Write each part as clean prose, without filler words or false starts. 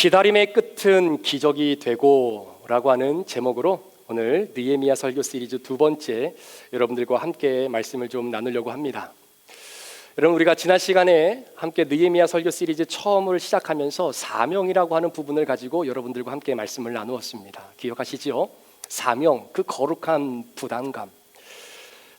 기다림의 끝은 기적이 되고 라고 하는 제목으로 오늘 느헤미야 설교 시리즈 두 번째 여러분들과 함께 말씀을 좀 나누려고 합니다. 여러분, 우리가 지난 시간에 함께 느헤미야 설교 시리즈 처음을 시작하면서 사명이라고 하는 부분을 가지고 여러분들과 함께 말씀을 나누었습니다. 기억하시죠? 사명, 그 거룩한 부담감.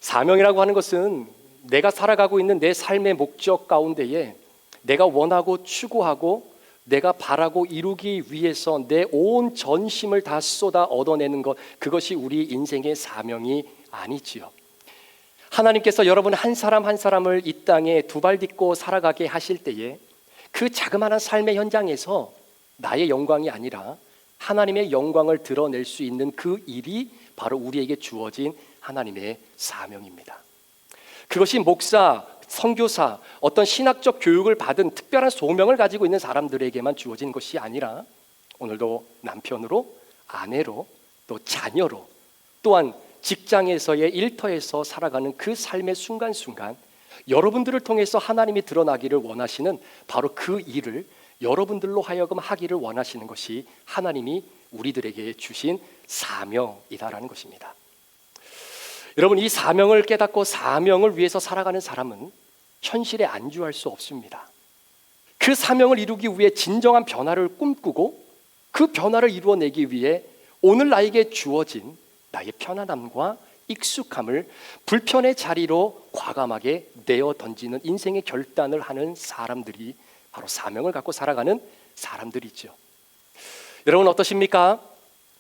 사명이라고 하는 것은 내가 살아가고 있는 내 삶의 목적 가운데에 내가 원하고 추구하고 내가 바라고 이루기 위해서 내 온 전심을 다 쏟아 얻어내는 것, 그것이 우리 인생의 사명이 아니지요. 하나님께서 여러분 한 사람 한 사람을 이 땅에 두 발 딛고 살아가게 하실 때에 그 자그마한 삶의 현장에서 나의 영광이 아니라 하나님의 영광을 드러낼 수 있는 그 일이 바로 우리에게 주어진 하나님의 사명입니다. 그것이 목사, 선교사, 어떤 신학적 교육을 받은 특별한 소명을 가지고 있는 사람들에게만 주어진 것이 아니라 오늘도 남편으로, 아내로, 또 자녀로, 또한 직장에서의 일터에서 살아가는 그 삶의 순간순간 여러분들을 통해서 하나님이 드러나기를 원하시는 바로 그 일을 여러분들로 하여금 하기를 원하시는 것이 하나님이 우리들에게 주신 사명이다라는 것입니다. 여러분, 이 사명을 깨닫고 사명을 위해서 살아가는 사람은 현실에 안주할 수 없습니다. 그 사명을 이루기 위해 진정한 변화를 꿈꾸고 그 변화를 이루어내기 위해 오늘 나에게 주어진 나의 편안함과 익숙함을 불편의 자리로 과감하게 내어 던지는 인생의 결단을 하는 사람들이 바로 사명을 갖고 살아가는 사람들이죠. 여러분 어떠십니까?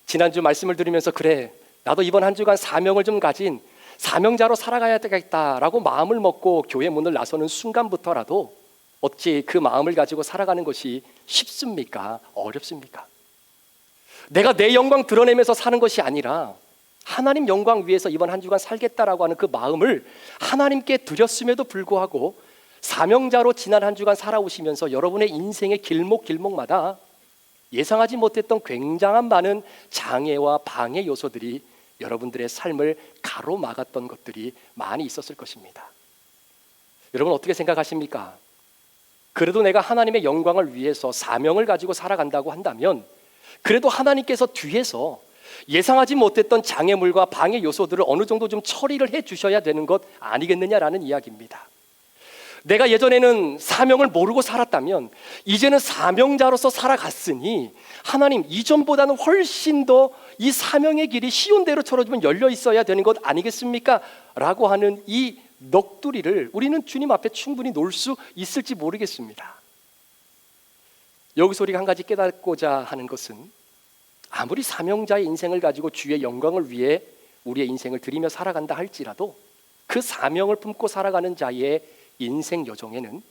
지난주 말씀을 들으면서 그래, 나도 이번 한 주간 사명을 좀 가진 사명자로 살아가야 되겠다라고 마음을 먹고 교회 문을 나서는 순간부터라도 어찌 그 마음을 가지고 살아가는 것이 쉽습니까? 어렵습니까? 내가 내 영광 드러내면서 사는 것이 아니라 하나님 영광 위해서 이번 한 주간 살겠다라고 하는 그 마음을 하나님께 드렸음에도 불구하고 사명자로 지난 한 주간 살아오시면서 여러분의 인생의 길목길목마다 예상하지 못했던 굉장한 많은 장애와 방해 요소들이 여러분들의 삶을 가로막았던 것들이 많이 있었을 것입니다. 여러분 어떻게 생각하십니까? 그래도 내가 하나님의 영광을 위해서 사명을 가지고 살아간다고 한다면 그래도 하나님께서 뒤에서 예상하지 못했던 장애물과 방해 요소들을 어느 정도 좀 처리를 해 주셔야 되는 것 아니겠느냐라는 이야기입니다. 내가 예전에는 사명을 모르고 살았다면 이제는 사명자로서 살아갔으니 하나님 이전보다는 훨씬 더 이 사명의 길이 쉬운 대로 철어주면 열려 있어야 되는 것 아니겠습니까? 라고 하는 이 넋두리를 우리는 주님 앞에 충분히 놓을 수 있을지 모르겠습니다. 여기서 우리가 한 가지 깨닫고자 하는 것은 아무리 사명자의 인생을 가지고 주의 영광을 위해 우리의 인생을 드리며 살아간다 할지라도 그 사명을 품고 살아가는 자의 인생 여정에는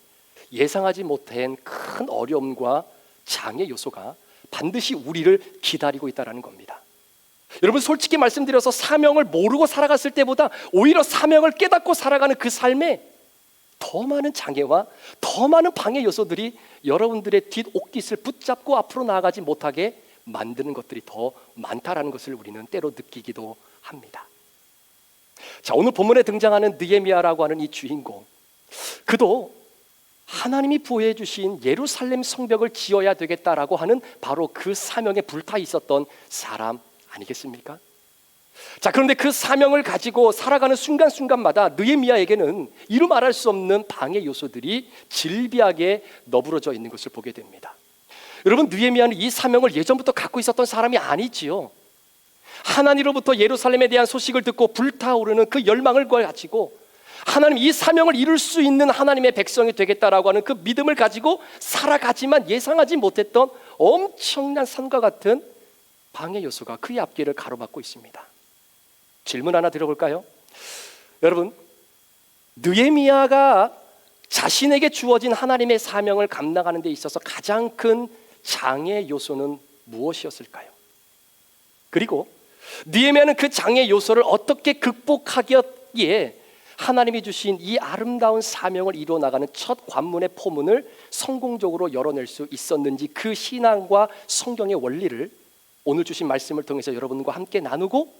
예상하지 못한 큰 어려움과 장애 요소가 반드시 우리를 기다리고 있다는 겁니다. 여러분 솔직히 말씀드려서 사명을 모르고 살아갔을 때보다 오히려 사명을 깨닫고 살아가는 그 삶에 더 많은 장애와 더 많은 방해 요소들이 여러분들의 뒷옷깃을 붙잡고 앞으로 나아가지 못하게 만드는 것들이 더 많다라는 것을 우리는 때로 느끼기도 합니다. 자, 오늘 본문에 등장하는 느헤미야라고 하는 이 주인공, 그도 하나님이 부여해 주신 예루살렘 성벽을 지어야 되겠다라고 하는 바로 그 사명에 불타 있었던 사람 아니겠습니까? 자, 그런데 그 사명을 가지고 살아가는 순간순간마다 느헤미야에게는 이루 말할 수 없는 방해 요소들이 질비하게 너부러져 있는 것을 보게 됩니다. 여러분, 느헤미야는 이 사명을 예전부터 갖고 있었던 사람이 아니지요. 하나님으로부터 예루살렘에 대한 소식을 듣고 불타오르는 그 열망을 가지고 하나님 이 사명을 이룰 수 있는 하나님의 백성이 되겠다라고 하는 그 믿음을 가지고 살아가지만 예상하지 못했던 엄청난 산과 같은 방해 요소가 그의 앞길을 가로막고 있습니다. 질문 하나 드려볼까요? 여러분, 느헤미야가 자신에게 주어진 하나님의 사명을 감당하는 데 있어서 가장 큰 장애 요소는 무엇이었을까요? 그리고 느헤미야는 그 장애 요소를 어떻게 극복하기에 하나님이 주신 이 아름다운 사명을 이루어나가는 첫 관문의 포문을 성공적으로 열어낼 수 있었는지 그 신앙과 성경의 원리를 오늘 주신 말씀을 통해서 여러분과 함께 나누고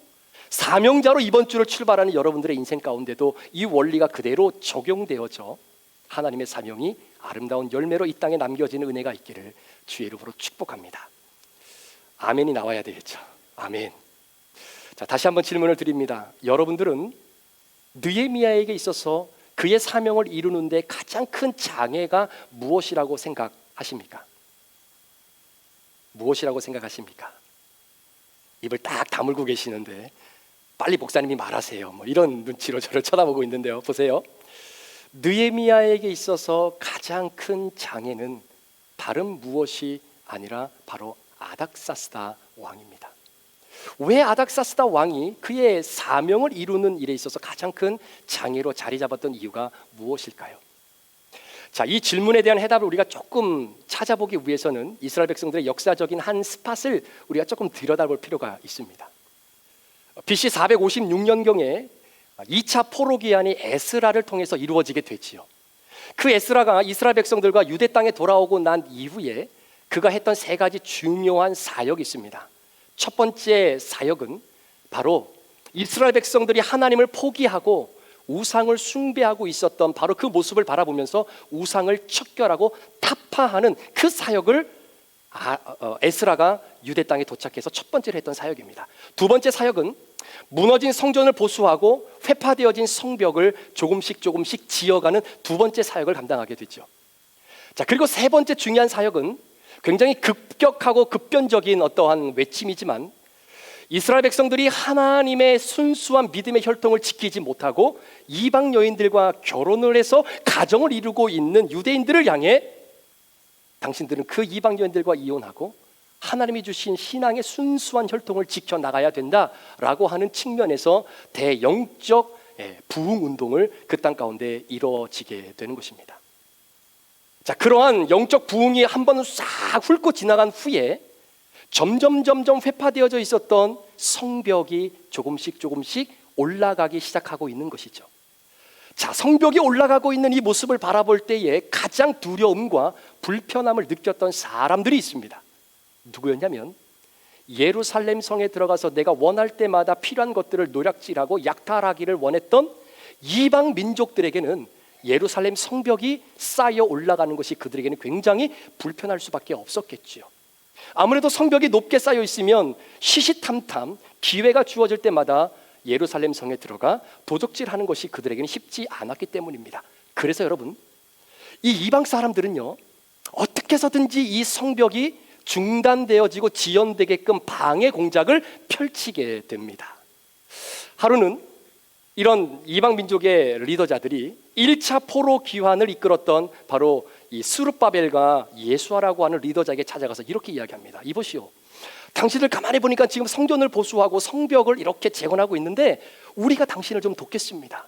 사명자로 이번 주를 출발하는 여러분들의 인생 가운데도 이 원리가 그대로 적용되어져 하나님의 사명이 아름다운 열매로 이 땅에 남겨지는 은혜가 있기를 주의 이름으로 축복합니다. 아멘이 나와야 되겠죠. 아멘. 자, 다시 한번 질문을 드립니다. 여러분들은 느헤미야에게 있어서 그의 사명을 이루는데 가장 큰 장애가 무엇이라고 생각하십니까? 무엇이라고 생각하십니까? 입을 딱 다물고 계시는데 빨리 목사님이 말하세요. 뭐 이런 눈치로 저를 쳐다보고 있는데요. 보세요. 느헤미야에게 있어서 가장 큰 장애는 다른 무엇이 아니라 바로 아닥사스다 왕입니다. 왜 아닥사스다 왕이 그의 사명을 이루는 일에 있어서 가장 큰 장애로 자리 잡았던 이유가 무엇일까요? 자, 이 질문에 대한 해답을 우리가 조금 찾아보기 위해서는 이스라엘 백성들의 역사적인 한 스팟을 우리가 조금 들여다볼 필요가 있습니다. BC 456년경에 2차 포로 기한이 에스라를 통해서 이루어지게 됐지요. 그 에스라가 이스라엘 백성들과 유대 땅에 돌아오고 난 이후에 그가 했던 세 가지 중요한 사역이 있습니다. 첫 번째 사역은 바로 이스라엘 백성들이 하나님을 포기하고 우상을 숭배하고 있었던 바로 그 모습을 바라보면서 우상을 척결하고 타파하는 그 사역을 에스라가 유대 땅에 도착해서 첫 번째로 했던 사역입니다. 두 번째 사역은 무너진 성전을 보수하고 회파되어진 성벽을 조금씩 지어가는 두 번째 사역을 감당하게 되죠. 자, 그리고 세 번째 중요한 사역은 굉장히 급격하고 급변적인 어떠한 외침이지만 이스라엘 백성들이 하나님의 순수한 믿음의 혈통을 지키지 못하고 이방 여인들과 결혼을 해서 가정을 이루고 있는 유대인들을 향해 당신들은 그 이방 여인들과 이혼하고 하나님이 주신 신앙의 순수한 혈통을 지켜나가야 된다라고 하는 측면에서 대영적 부흥 운동을 그 땅 가운데 이루어지게 되는 것입니다. 자, 그러한 영적 부흥이 한 번은 싹 훑고 지나간 후에 점점 회파되어져 있었던 성벽이 조금씩 올라가기 시작하고 있는 것이죠. 자, 성벽이 올라가고 있는 이 모습을 바라볼 때에 가장 두려움과 불편함을 느꼈던 사람들이 있습니다. 누구였냐면 예루살렘 성에 들어가서 내가 원할 때마다 필요한 것들을 노략질하고 약탈하기를 원했던 이방 민족들에게는 예루살렘 성벽이 쌓여 올라가는 것이 그들에게는 굉장히 불편할 수밖에 없었겠지요. 아무래도 성벽이 높게 쌓여 있으면 시시탐탐 기회가 주어질 때마다 예루살렘 성에 들어가 도적질하는 것이 그들에게는 쉽지 않았기 때문입니다. 그래서 여러분, 이 이방 사람들은요, 어떻게 해서든지 이 성벽이 중단되어지고 지연되게끔 방해 공작을 펼치게 됩니다. 하루는 이런 이방 민족의 리더자들이 1차 포로 귀환을 이끌었던 바로 이 스룹바벨과 예수아라고 하는 리더자에게 찾아가서 이렇게 이야기합니다. 이보시오, 당신들 가만히 보니까 지금 성전을 보수하고 성벽을 이렇게 재건하고 있는데 우리가 당신을 좀 돕겠습니다.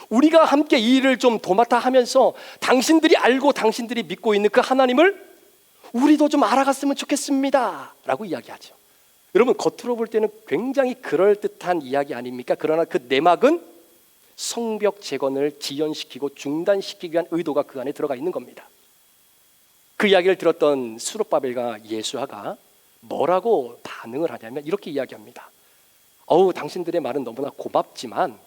우리가 함께 이 일을 좀 도맡아 하면서 당신들이 알고 당신들이 믿고 있는 그 하나님을 우리도 좀 알아갔으면 좋겠습니다 라고 이야기하죠. 여러분, 겉으로 볼 때는 굉장히 그럴듯한 이야기 아닙니까? 그러나 그 내막은 성벽 재건을 지연시키고 중단시키기 위한 의도가 그 안에 들어가 있는 겁니다. 그 이야기를 들었던 스룹바벨과 예수아가 뭐라고 반응을 하냐면 이렇게 이야기합니다. 당신들의 말은 너무나 고맙지만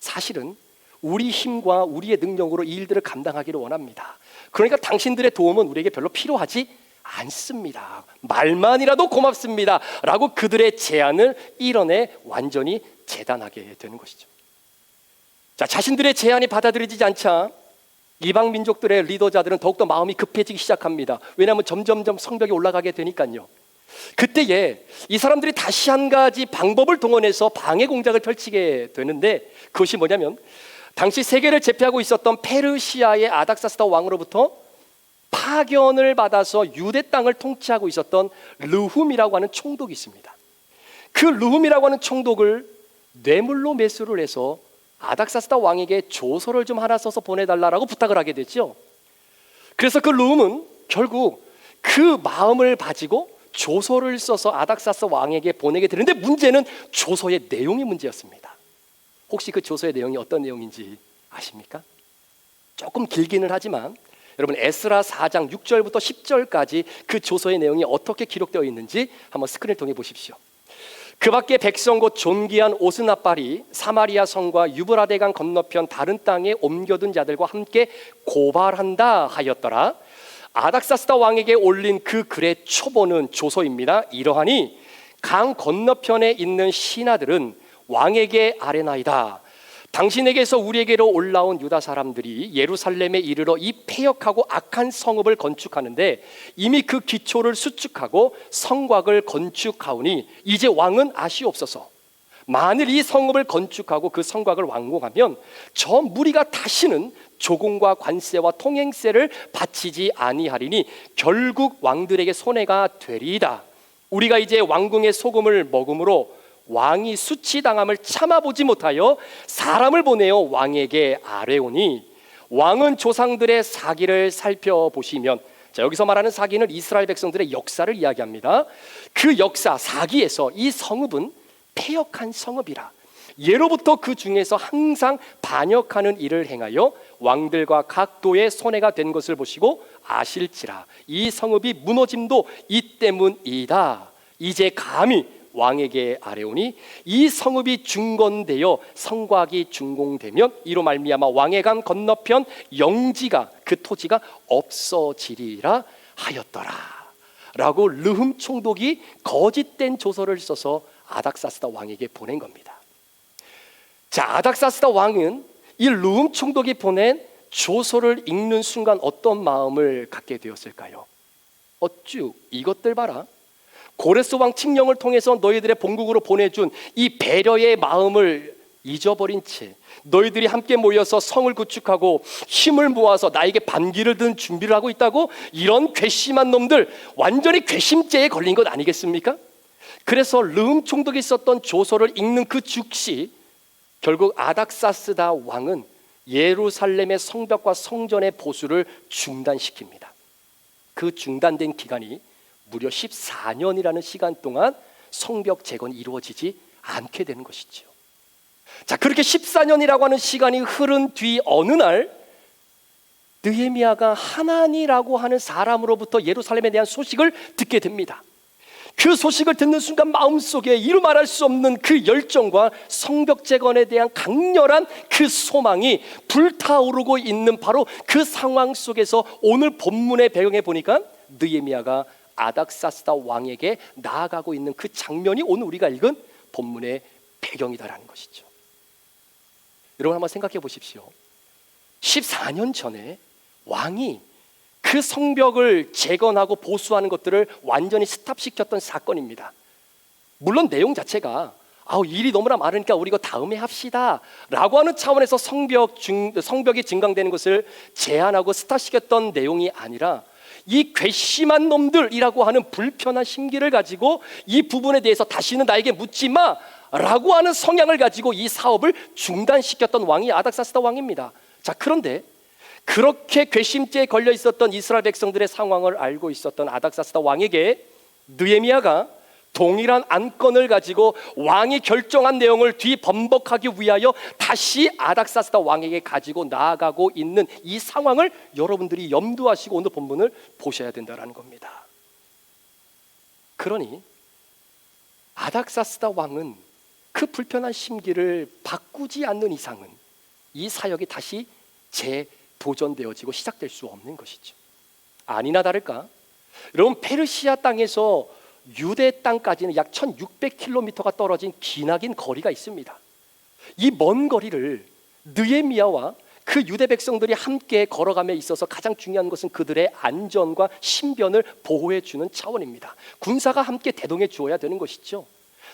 사실은 우리 힘과 우리의 능력으로 이 일들을 감당하기를 원합니다. 그러니까 당신들의 도움은 우리에게 별로 필요하지 않습니다. 말만이라도 고맙습니다 라고 그들의 제안을 이뤄내 완전히 재단하게 되는 것이죠. 자, 자신들의 제안이 받아들여지지 않자 이방 민족들의 리더자들은 더욱더 마음이 급해지기 시작합니다. 왜냐하면 점점 성벽이 올라가게 되니까요. 그때에 이 사람들이 다시 한 가지 방법을 동원해서 방해 공작을 펼치게 되는데 그것이 뭐냐면 당시 세계를 제패하고 있었던 페르시아의 아닥사스다 왕으로부터 파견을 받아서 유대 땅을 통치하고 있었던 르훔이라고 하는 총독이 있습니다. 그 르훔이라고 하는 총독을 뇌물로 매수를 해서 아닥사스다 왕에게 조서를 좀 하나 써서 보내달라고 부탁을 하게 됐죠. 그래서 그 르훔은 결국 그 마음을 가지고 조서를 써서 아닥사스 왕에게 보내게 되는데 문제는 조서의 내용이 문제였습니다. 혹시 그 조서의 내용이 어떤 내용인지 아십니까? 조금 길기는 하지만 여러분, 에스라 4장 6절부터 10절까지 그 조서의 내용이 어떻게 기록되어 있는지 한번 스크린을 통해 보십시오. 그 밖에 백성 곧 존귀한 오스나빨이 사마리아 성과 유브라데강 건너편 다른 땅에 옮겨둔 자들과 함께 고발한다 하였더라. 아닥사스다 왕에게 올린 그 글의 초본은 조서입니다. 이러하니 강 건너편에 있는 신하들은 왕에게 아뢰나이다. 당신에게서 우리에게로 올라온 유다 사람들이 예루살렘에 이르러 이 패역하고 악한 성읍을 건축하는데 이미 그 기초를 수축하고 성곽을 건축하오니 이제 왕은 아시옵소서. 만일 이 성읍을 건축하고 그 성곽을 완공하면 저 무리가 다시는 조공과 관세와 통행세를 바치지 아니하리니 결국 왕들에게 손해가 되리이다. 우리가 이제 왕궁의 소금을 먹음으로 왕이 수치당함을 참아보지 못하여 사람을 보내어 왕에게 아뢰오니 왕은 조상들의 사기를 살펴보시면, 자, 여기서 말하는 사기는 이스라엘 백성들의 역사를 이야기합니다. 그 역사 사기에서 이 성읍은 패역한 성읍이라 예로부터 그 중에서 항상 반역하는 일을 행하여 왕들과 각 도의 손해가 된 것을 보시고 아실지라 이 성읍이 무너짐도 이 때문이다. 이제 감히 왕에게 아뢰오니 이 성읍이 중건되어 성곽이 준공되면 이로 말미암아 왕의 강 건너편 영지가 그 토지가 없어지리라 하였더라 라고 르흠 총독이 거짓된 조서를 써서 아닥사스다 왕에게 보낸 겁니다. 자, 아닥사스다 왕은 이 르흠 총독이 보낸 조서를 읽는 순간 어떤 마음을 갖게 되었을까요? 어쭈 이것들 봐라, 고레스 왕 칙령을 통해서 너희들의 본국으로 보내준 이 배려의 마음을 잊어버린 채 너희들이 함께 모여서 성을 구축하고 힘을 모아서 나에게 반기를 든 준비를 하고 있다고? 이런 괘씸한 놈들, 완전히 괘씸죄에 걸린 것 아니겠습니까? 그래서 르흠 총독이 썼던 조서를 읽는 그 즉시 결국 아닥사스다 왕은 예루살렘의 성벽과 성전의 보수를 중단시킵니다. 그 중단된 기간이 무려 14년이라는 시간 동안 성벽 재건이 이루어지지 않게 되는 것이죠. 자, 그렇게 14년이라고 하는 시간이 흐른 뒤 어느 날 느헤미야가 하나니라고 하는 사람으로부터 예루살렘에 대한 소식을 듣게 됩니다. 그 소식을 듣는 순간 마음속에 이루 말할 수 없는 그 열정과 성벽 재건에 대한 강렬한 그 소망이 불타오르고 있는 바로 그 상황 속에서 오늘 본문의 배경에 보니까 느헤미야가 아닥사스다 왕에게 나아가고 있는 그 장면이 오늘 우리가 읽은 본문의 배경이다라는 것이죠. 여러분 한번 생각해 보십시오. 14년 전에 왕이 그 성벽을 재건하고 보수하는 것들을 완전히 스탑시켰던 사건입니다. 물론 내용 자체가 일이 너무나 많으니까 우리 이거 다음에 합시다 라고 하는 차원에서 성벽이 증강되는 것을 제한하고 스탑시켰던 내용이 아니라 이 괘씸한 놈들이라고 하는 불편한 심기를 가지고 이 부분에 대해서 다시는 나에게 묻지 마 라고 하는 성향을 가지고 이 사업을 중단시켰던 왕이 아닥사스다 왕입니다. 자, 그런데 그렇게 괘씸죄에 걸려 있었던 이스라엘 백성들의 상황을 알고 있었던 아닥사스다 왕에게 느헤미야가 동일한 안건을 가지고 왕이 결정한 내용을 뒤범벅하기 위하여 다시 아닥사스다 왕에게 가지고 나아가고 있는 이 상황을 여러분들이 염두하시고 오늘 본문을 보셔야 된다는 겁니다. 그러니 아닥사스다 왕은 그 불편한 심기를 바꾸지 않는 이상은 이 사역이 다시 재도전되어지고 시작될 수 없는 것이죠. 아니나 다를까, 여러분 페르시아 땅에서 유대 땅까지는 약 1600km가 떨어진 기나긴 거리가 있습니다. 이 먼 거리를 느헤미야와 그 유대 백성들이 함께 걸어감에 있어서 가장 중요한 것은 그들의 안전과 신변을 보호해 주는 차원입니다. 군사가 함께 대동해 주어야 되는 것이죠.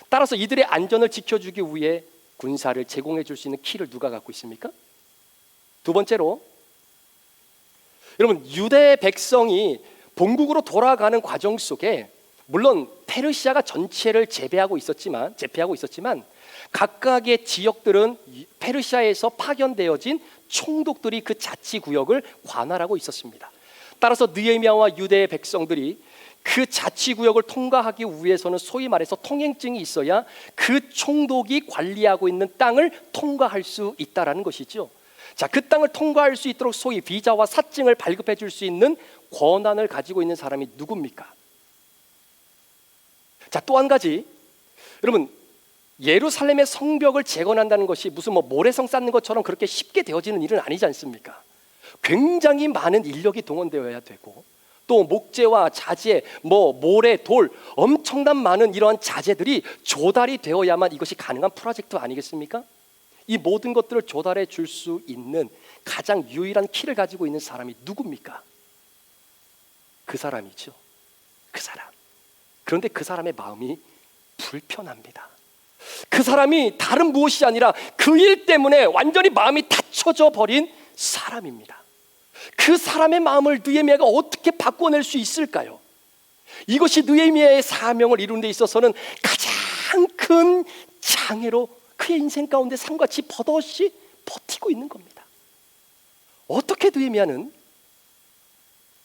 따라서 이들의 안전을 지켜주기 위해 군사를 제공해 줄 수 있는 키를 누가 갖고 있습니까? 두 번째로, 여러분 유대 백성이 본국으로 돌아가는 과정 속에 물론 페르시아가 전체를 제패하고 있었지만 각각의 지역들은 페르시아에서 파견되어진 총독들이 그 자치구역을 관할하고 있었습니다. 따라서 느헤미야와 유대 백성들이 그 자치구역을 통과하기 위해서는 소위 말해서 통행증이 있어야 그 총독이 관리하고 있는 땅을 통과할 수 있다는 것이죠. 자, 그 땅을 통과할 수 있도록 소위 비자와 사증을 발급해 줄 수 있는 권한을 가지고 있는 사람이 누굽니까? 자, 또 한 가지, 여러분, 예루살렘의 성벽을 재건한다는 것이 무슨 모래성 쌓는 것처럼 그렇게 쉽게 되어지는 일은 아니지 않습니까? 굉장히 많은 인력이 동원되어야 되고, 또 목재와 자재, 모래, 돌, 엄청난 많은 이러한 자재들이 조달이 되어야만 이것이 가능한 프로젝트 아니겠습니까? 이 모든 것들을 조달해 줄 수 있는 가장 유일한 키를 가지고 있는 사람이 누굽니까? 그 사람이죠. 그 사람. 그런데 그 사람의 마음이 불편합니다. 그 사람이 다른 무엇이 아니라 그 일 때문에 완전히 마음이 닫혀져 버린 사람입니다. 그 사람의 마음을 느헤미야가 어떻게 바꿔낼 수 있을까요? 이것이 느헤미야의 사명을 이루는 데 있어서는 가장 큰 장애로 그의 인생 가운데 산같이 버젓이 버티고 있는 겁니다. 어떻게 느헤미야는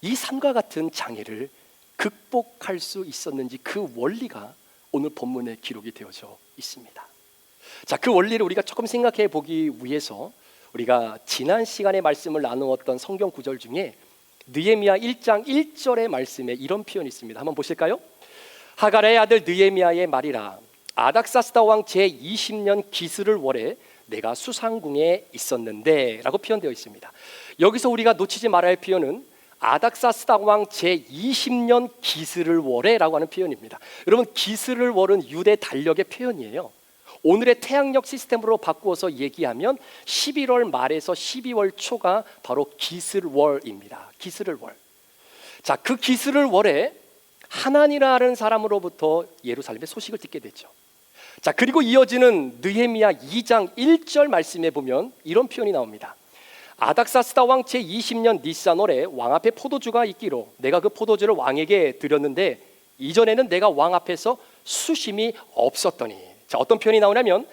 이 산과 같은 장애를 극복할 수 있었는지, 그 원리가 오늘 본문에 기록이 되어져 있습니다. 자, 그 원리를 우리가 조금 생각해 보기 위해서 우리가 지난 시간에 말씀을 나누었던 성경 구절 중에 느헤미야 1장 1절의 말씀에 이런 표현이 있습니다. 한번 보실까요? 하갈의 아들 느헤미야의 말이라. 아닥사스다 왕 제20년 기스를 월에 내가 수상궁에 있었는데 라고 표현되어 있습니다. 여기서 우리가 놓치지 말아야 할 표현은 아닥사스다 왕 제20년 기스를 월에라고 하는 표현입니다. 여러분, 기스를 월은 유대 달력의 표현이에요. 오늘의 태양력 시스템으로 바꾸어서 얘기하면 11월 말에서 12월 초가 바로 기스를월입니다. 기스를월. 자, 그 기스를월에 하나니라는 사람으로부터 예루살렘의 소식을 듣게 되죠. 자, 그리고 이어지는 느헤미야 2장 1절 말씀에 보면 이런 표현이 나옵니다. 아닥사스다 왕 제20년 니산월에 왕 앞에 포도주가 있기로 내가 그 포도주를 왕에게 드렸는데 이전에는 내가 왕 앞에서 수심이 없었더니. 자, 어떤 표현이 나오냐면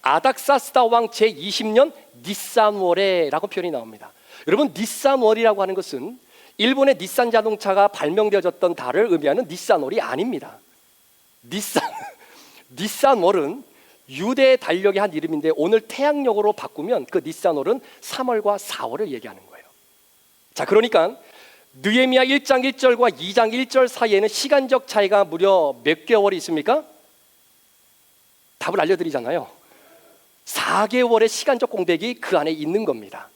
아닥사스다 왕 제20년 니산월에라고 표현이 나옵니다. 여러분, 니산월이라고 하는 것은 일본의 닛산 자동차가 발명되어졌던 달을 의미하는 니산월이 아닙니다. 니산월은 유대 달력의 한 이름인데 오늘 태양력으로 바꾸면 그 니산월은 3월과 4월을 얘기하는 거예요. 자, 그러니까 느헤미야 1장 1절과 2장 1절 사이에는 시간적 차이가 무려 몇 개월이 있습니까? 답을 알려드리잖아요. 4개월의 시간적 공백이 그 안에 있는 겁니다.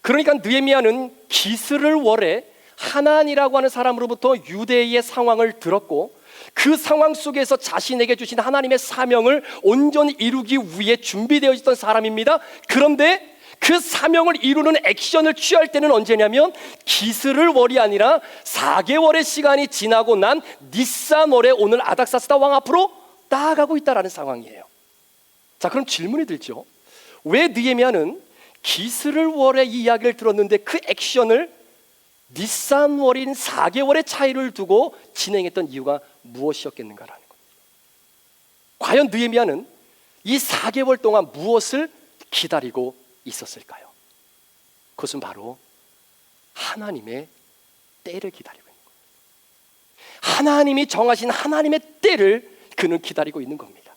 그러니까 느헤미야는 기스를월에 하난이라고 하는 사람으로부터 유대의 상황을 들었고, 그 상황 속에서 자신에게 주신 하나님의 사명을 온전히 이루기 위해 준비되어 있던 사람입니다. 그런데 그 사명을 이루는 액션을 취할 때는 언제냐면 기스를월이 아니라 4개월의 시간이 지나고 난 니산월에 오늘 아닥사스다 왕 앞으로 나아가고 있다라는 상황이에요. 자, 그럼 질문이 들죠. 왜 느헤미야는 기스를월의 이 이야기를 들었는데 그 액션을 니산월인 4개월의 차이를 두고 진행했던 이유가 무엇이었겠는가라는 겁니다. 과연 느헤미야는 이 4개월 동안 무엇을 기다리고 있었을까요? 그것은 바로 하나님의 때를 기다리고 있는 거예요. 하나님이 정하신 하나님의 때를 그는 기다리고 있는 겁니다.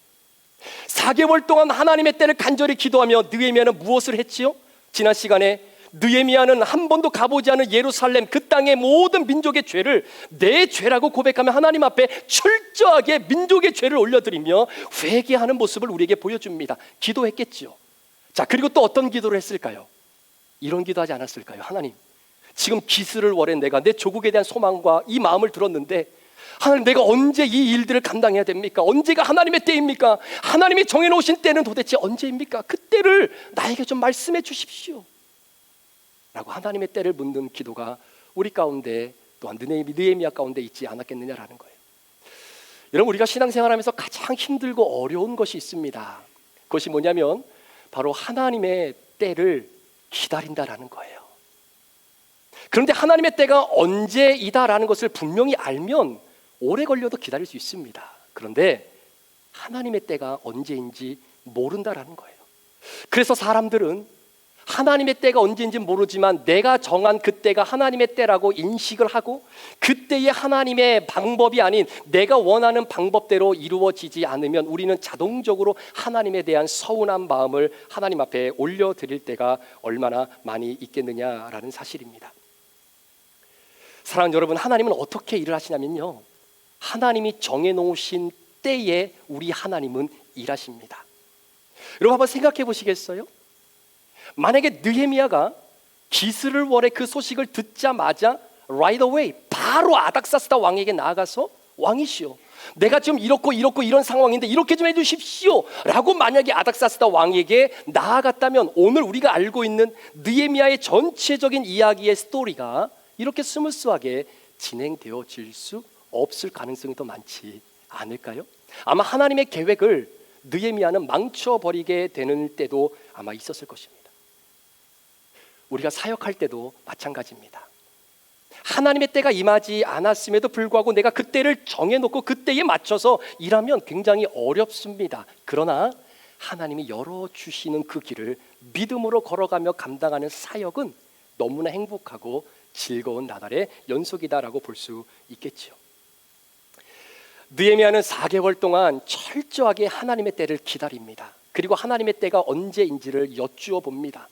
4개월 동안 하나님의 때를 간절히 기도하며 느헤미야는 무엇을 했지요? 지난 시간에 느헤미야는 한 번도 가보지 않은 예루살렘 그 땅의 모든 민족의 죄를 내 죄라고 고백하며 하나님 앞에 철저하게 민족의 죄를 올려드리며 회개하는 모습을 우리에게 보여줍니다. 기도했겠지요. 자, 그리고 또 어떤 기도를 했을까요? 이런 기도하지 않았을까요? 하나님, 지금 기스를월에 내가 내 조국에 대한 소망과 이 마음을 들었는데 하나님, 내가 언제 이 일들을 감당해야 됩니까? 언제가 하나님의 때입니까? 하나님이 정해놓으신 때는 도대체 언제입니까? 그 때를 나에게 좀 말씀해 주십시오 라고 하나님의 때를 묻는 기도가 우리 가운데, 또한 느헤미야 가운데 있지 않았겠느냐라는 거예요. 여러분, 우리가 신앙생활하면서 가장 힘들고 어려운 것이 있습니다. 그것이 뭐냐면 바로 하나님의 때를 기다린다라는 거예요. 그런데 하나님의 때가 언제이다라는 것을 분명히 알면 오래 걸려도 기다릴 수 있습니다. 그런데 하나님의 때가 언제인지 모른다라는 거예요. 그래서 사람들은 하나님의 때가 언제인지 모르지만 내가 정한 그 때가 하나님의 때라고 인식을 하고 그때의 하나님의 방법이 아닌 내가 원하는 방법대로 이루어지지 않으면 우리는 자동적으로 하나님에 대한 서운한 마음을 하나님 앞에 올려드릴 때가 얼마나 많이 있겠느냐라는 사실입니다. 사랑하는 여러분, 하나님은 어떻게 일을 하시냐면요, 하나님이 정해놓으신 때에 우리 하나님은 일하십니다. 여러분 한번 생각해 보시겠어요? 만약에 느헤미야가 기스를 원해 그 소식을 듣자마자 right away 바로 아닥사스다 왕에게 나아가서 왕이시여, 내가 지금 이렇고 이런 상황인데 이렇게 좀 해주십시오 라고 만약에 아닥사스다 왕에게 나아갔다면 오늘 우리가 알고 있는 느헤미야의 전체적인 이야기의 스토리가 이렇게 스무스하게 진행되어질 수 없을 가능성이 더 많지 않을까요? 아마 하나님의 계획을 느헤미야는 망쳐버리게 되는 때도 아마 있었을 것입니다. 우리가 사역할 때도 마찬가지입니다. 하나님의 때가 임하지 않았음에도 불구하고 내가 그 때를 정해놓고 그 때에 맞춰서 일하면 굉장히 어렵습니다. 그러나 하나님이 열어주시는 그 길을 믿음으로 걸어가며 감당하는 사역은 너무나 행복하고 즐거운 나날의 연속이다라고 볼 수 있겠지요. 느헤미야는 4개월 동안 철저하게 하나님의 때를 기다립니다. 그리고 하나님의 때가 언제인지를 여쭈어 봅니다.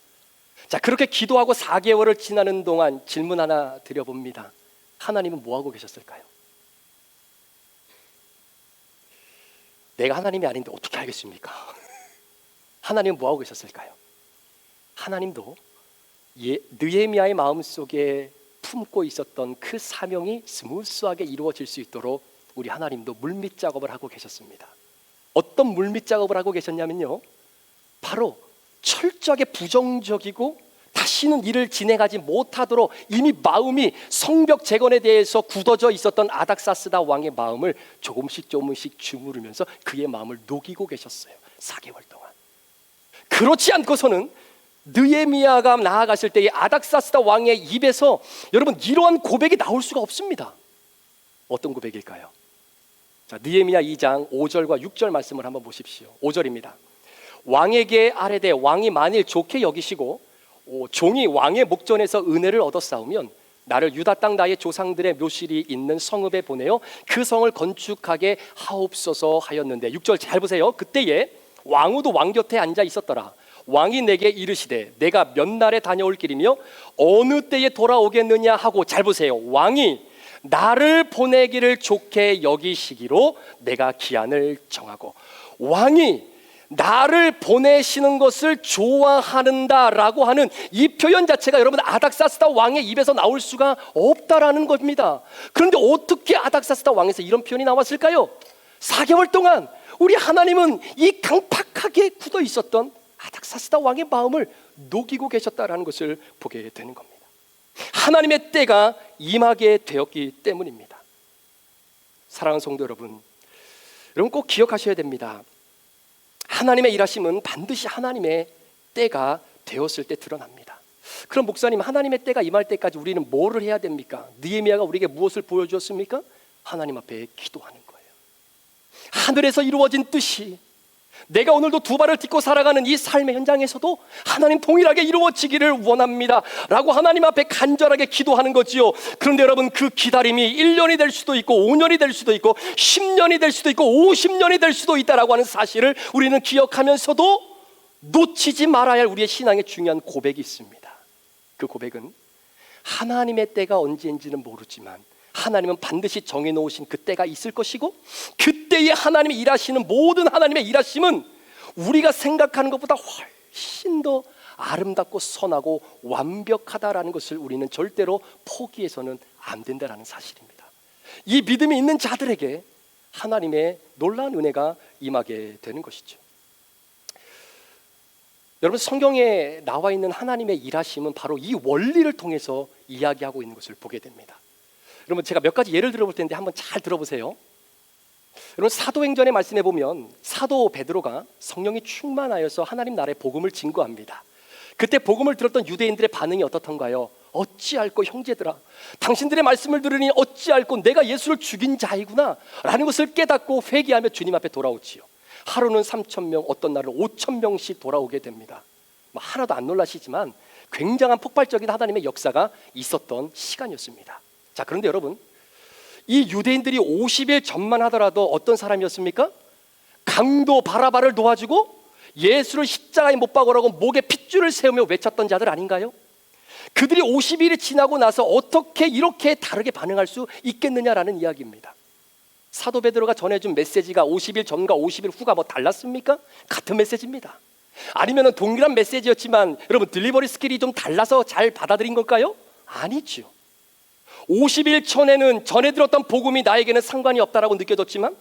자, 그렇게 기도하고 4개월을 지나는 동안 질문 하나 드려봅니다. 하나님은 뭐하고 계셨을까요? 내가 하나님이 아닌데 어떻게 알겠습니까? 하나님은 뭐하고 계셨을까요? 하나님도 느헤미야의 마음속에 품고 있었던 그 사명이 스무스하게 이루어질 수 있도록 우리 하나님도 물밑 작업을 하고 계셨습니다. 어떤 물밑 작업을 하고 계셨냐면요, 바로 철저하게 부정적이고 다시는 일을 진행하지 못하도록 이미 마음이 성벽 재건에 대해서 굳어져 있었던 아닥사스다 왕의 마음을 조금씩 주무르면서 그의 마음을 녹이고 계셨어요. 4개월 동안. 그렇지 않고서는 느헤미야가 나아갔을 때의 아닥사스다 왕의 입에서 여러분 이러한 고백이 나올 수가 없습니다. 어떤 고백일까요? 자, 느헤미야 2장 5절과 6절 말씀을 한번 보십시오. 5절입니다. 왕에게 아뢰되 왕이 만일 좋게 여기시고 종이 왕의 목전에서 은혜를 얻어 싸우면 나를 유다 땅 나의 조상들의 묘실이 있는 성읍에 보내어 그 성을 건축하게 하옵소서 하였는데 6절 잘 보세요. 그때에 왕후도 왕 곁에 앉아 있었더라. 왕이 내게 이르시되 내가 몇 날에 다녀올 길이며 어느 때에 돌아오겠느냐 하고, 잘 보세요, 왕이 나를 보내기를 좋게 여기시기로 내가 기한을 정하고, 왕이 나를 보내시는 것을 좋아하는다라고 하는 이 표현 자체가 여러분 아닥사스다 왕의 입에서 나올 수가 없다라는 겁니다. 그런데 어떻게 아닥사스다 왕에서 이런 표현이 나왔을까요? 4개월 동안 우리 하나님은 이 강팍하게 굳어 있었던 아닥사스다 왕의 마음을 녹이고 계셨다라는 것을 보게 되는 겁니다. 하나님의 때가 임하게 되었기 때문입니다. 사랑하는 성도 여러분, 여러분 꼭 기억하셔야 됩니다. 하나님의 일하심은 반드시 하나님의 때가 되었을 때 드러납니다. 그럼 목사님, 하나님의 때가 임할 때까지 우리는 뭐를 해야 됩니까? 느헤미야가 우리에게 무엇을 보여주었습니까? 하나님 앞에 기도하는 거예요. 하늘에서 이루어진 뜻이 내가 오늘도 두 발을 딛고 살아가는 이 삶의 현장에서도 하나님 동일하게 이루어지기를 원합니다 라고 하나님 앞에 간절하게 기도하는 거지요. 그런데 여러분, 그 기다림이 1년이 될 수도 있고 5년이 될 수도 있고 10년이 될 수도 있고 50년이 될 수도 있다라고 하는 사실을 우리는 기억하면서도 놓치지 말아야 할 우리의 신앙의 중요한 고백이 있습니다. 그 고백은 하나님의 때가 언제인지는 모르지만 하나님은 반드시 정해놓으신 그 때가 있을 것이고, 그때에 하나님이 일하시는 모든 하나님의 일하심은 우리가 생각하는 것보다 훨씬 더 아름답고 선하고 완벽하다라는 것을 우리는 절대로 포기해서는 안 된다는 사실입니다. 이 믿음이 있는 자들에게 하나님의 놀라운 은혜가 임하게 되는 것이죠. 여러분, 성경에 나와 있는 하나님의 일하심은 바로 이 원리를 통해서 이야기하고 있는 것을 보게 됩니다. 여러분, 제가 몇 가지 예를 들어볼 텐데 한번 잘 들어보세요. 여러분, 사도행전에 말씀해 보면 사도 베드로가 성령이 충만하여서 하나님 나라의 복음을 증거합니다. 그때 복음을 들었던 유대인들의 반응이 어떻던가요? 어찌할꼬 형제들아, 당신들의 말씀을 들으니 어찌할꼬 내가 예수를 죽인 자이구나 라는 것을 깨닫고 회개하며 주님 앞에 돌아오지요. 하루는 3,000명, 어떤 날은 5,000명씩 돌아오게 됩니다. 하나도 안 놀라시지만 굉장한 폭발적인 하나님의 역사가 있었던 시간이었습니다. 자, 그런데 여러분, 이 유대인들이 50일 전만 하더라도 어떤 사람이었습니까? 강도 바라바를 도와주고 예수를 십자가에 못 박으라고 목에 핏줄을 세우며 외쳤던 자들 아닌가요? 그들이 50일이 지나고 나서 어떻게 이렇게 다르게 반응할 수 있겠느냐라는 이야기입니다. 사도 베드로가 전해준 메시지가 50일 전과 50일 후가 뭐 달랐습니까? 같은 메시지입니다. 아니면 동일한 메시지였지만 여러분 딜리버리 스킬이 좀 달라서 잘 받아들인 걸까요? 아니죠. 50일 전에는 전해 들었던 복음이 나에게는 상관이 없다라고 느껴졌지만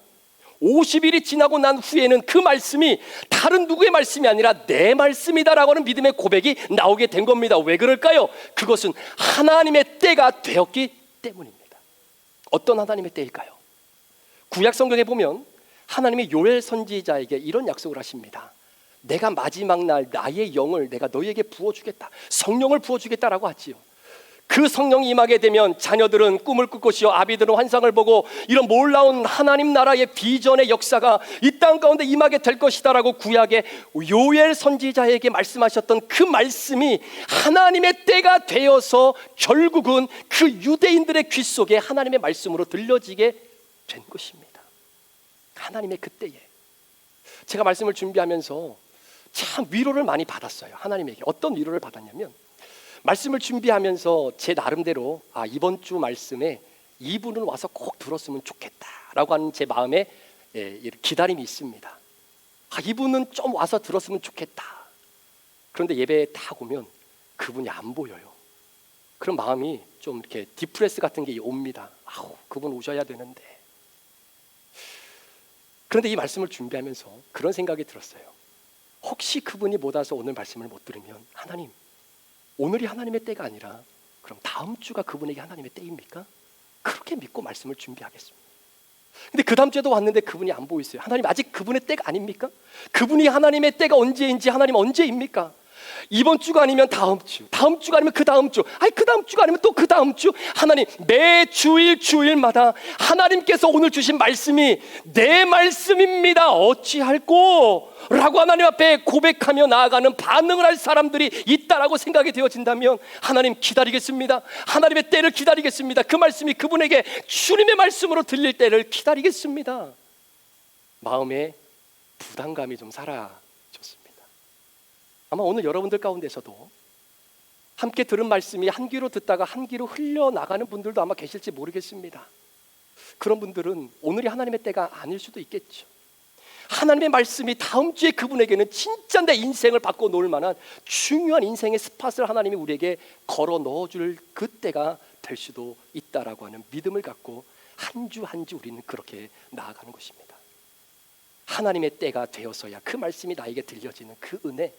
50일이 지나고 난 후에는 그 말씀이 다른 누구의 말씀이 아니라 내 말씀이다라고 하는 믿음의 고백이 나오게 된 겁니다. 왜 그럴까요? 그것은 하나님의 때가 되었기 때문입니다. 어떤 하나님의 때일까요? 구약 성경에 보면 하나님이 요엘 선지자에게 이런 약속을 하십니다. 내가 마지막 날 나의 영을 내가 너희에게 부어주겠다, 성령을 부어주겠다라고 하지요. 그 성령이 임하게 되면 자녀들은 꿈을 꿀 것이요 아비들은 환상을 보고 이런 놀라운 하나님 나라의 비전의 역사가 이 땅 가운데 임하게 될 것이다라고 구약의 요엘 선지자에게 말씀하셨던 그 말씀이 하나님의 때가 되어서 결국은 그 유대인들의 귀 속에 하나님의 말씀으로 들려지게 된 것입니다. 하나님의 그 때에 제가 말씀을 준비하면서 참 위로를 많이 받았어요. 하나님에게 어떤 위로를 받았냐면 말씀을 준비하면서 제 나름대로 이번 주 말씀에 이분은 와서 꼭 들었으면 좋겠다라고 하는 제 마음에 기다림이 있습니다. 이분은 좀 와서 들었으면 좋겠다. 그런데 예배에 딱 오면 그분이 안 보여요. 그런 마음이 좀 이렇게 디프레스 같은 게 옵니다. 그분 오셔야 되는데. 그런데 이 말씀을 준비하면서 그런 생각이 들었어요. 혹시 그분이 못 와서 오늘 말씀을 못 들으면 하나님, 오늘이 하나님의 때가 아니라 그럼 다음 주가 그분에게 하나님의 때입니까? 그렇게 믿고 말씀을 준비하겠습니다. 근데 그 다음 주에도 왔는데 그분이 안 보이세요. 하나님 아직 그분의 때가 아닙니까? 그분이 하나님의 때가 언제인지 하나님 언제입니까? 이번 주가 아니면 다음 주, 다음 주가 아니면 그 다음 주, 그 다음 주가 아니면 또 그 다음 주. 하나님 매 주일마다 하나님께서 오늘 주신 말씀이 내 말씀입니다 어찌할꼬? 라고 하나님 앞에 고백하며 나아가는 반응을 할 사람들이 있다라고 생각이 되어진다면 하나님 기다리겠습니다. 하나님의 때를 기다리겠습니다. 그 말씀이 그분에게 주님의 말씀으로 들릴 때를 기다리겠습니다. 마음에 부담감이 좀 사라졌습니다. 아마 오늘 여러분들 가운데서도 함께 들은 말씀이 한 귀로 듣다가 한 귀로 흘려나가는 분들도 아마 계실지 모르겠습니다. 그런 분들은 오늘이 하나님의 때가 아닐 수도 있겠죠. 하나님의 말씀이 다음 주에 그분에게는 진짜 내 인생을 바꿔 놓을 만한 중요한 인생의 스팟을 하나님이 우리에게 걸어 넣어줄 그때가 될 수도 있다라고 하는 믿음을 갖고 한 주 한 주 우리는 그렇게 나아가는 것입니다. 하나님의 때가 되어서야 그 말씀이 나에게 들려지는 그 은혜.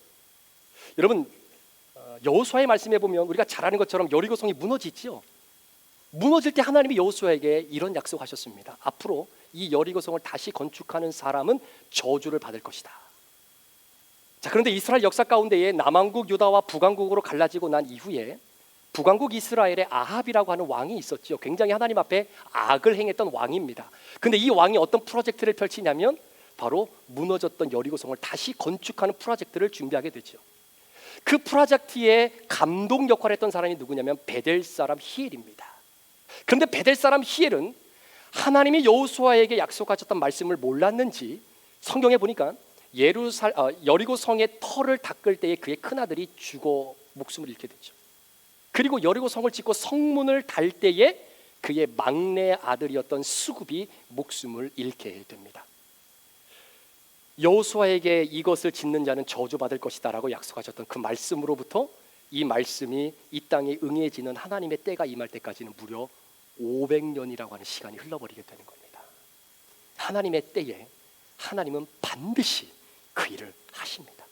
여러분 여호수아의 말씀에 보면 우리가 잘 아는 것처럼 여리고성이 무너지죠. 무너질 때 하나님이 여호수아에게 이런 약속하셨습니다. 앞으로 이 여리고성을 다시 건축하는 사람은 저주를 받을 것이다. 자, 그런데 이스라엘 역사 가운데에 남왕국 유다와 북왕국으로 갈라지고 난 이후에 북왕국 이스라엘에 아합이라고 하는 왕이 있었죠. 굉장히 하나님 앞에 악을 행했던 왕입니다. 근데 이 왕이 어떤 프로젝트를 펼치냐면 바로 무너졌던 여리고성을 다시 건축하는 프로젝트를 준비하게 되죠. 그 프로젝트의 감독 역할을 했던 사람이 누구냐면 베델 사람 히엘입니다. 그런데 베델 사람 히엘은 하나님이 여호수아에게 약속하셨던 말씀을 몰랐는지 성경에 보니까 여리고 성의 터를 닦을 때에 그의 큰아들이 죽어 목숨을 잃게 되죠. 그리고 여리고 성을 짓고 성문을 달 때에 그의 막내 아들이었던 수굽이 목숨을 잃게 됩니다. 여호수아에게 이것을 짓는 자는 저주받을 것이다 라고 약속하셨던 그 말씀으로부터 이 말씀이 이 땅에 응해지는 하나님의 때가 임할 때까지는 무려 500년이라고 하는 시간이 흘러버리게 되는 겁니다. 하나님의 때에 하나님은 반드시 그 일을 하십니다.